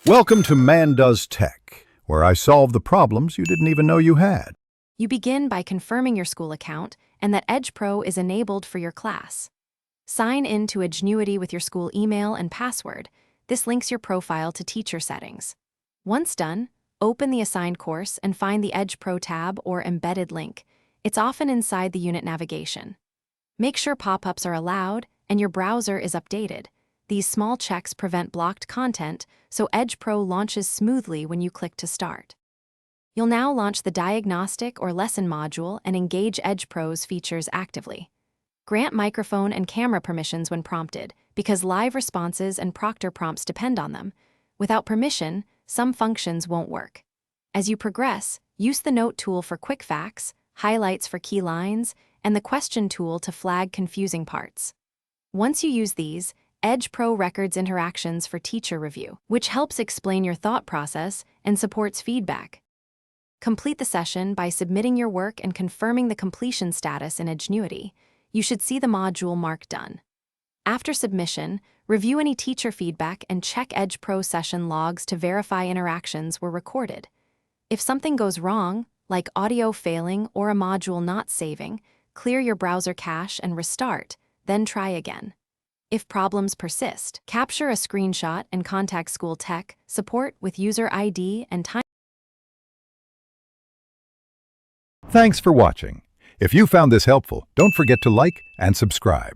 Welcome to Man Does Tech, where I solve the problems you didn't even know you had. You begin by confirming your school account and that EdgePro is enabled for your class. Sign in to Edgenuity with your school email and password. This links your profile to teacher settings. Once done, open the assigned course and find the EdgePro tab or embedded link. It's often inside the unit navigation. Make sure pop-ups are allowed and your browser is updated. These small checks prevent blocked content, so EdgePro launches smoothly when you click to start. You'll now launch the diagnostic or lesson module and engage EdgePro's features actively. Grant microphone and camera permissions when prompted, because live responses and proctor prompts depend on them. Without permission, some functions won't work. As you progress, use the Note tool for quick facts, highlights for key lines, and the question tool to flag confusing parts. Once you use these, EdgePro records interactions for teacher review, which helps explain your thought process and supports feedback. Complete the session by submitting your work and confirming the completion status in Edgenuity. You should see the module marked done. After submission, review any teacher feedback and check EdgePro session logs to verify interactions were recorded. If something goes wrong, like audio failing or a module not saving, clear your browser cache and restart, then try again. If problems persist, capture a screenshot and contact school tech support with user ID and time. Thanks for watching. If you found this helpful, don't forget to like and subscribe.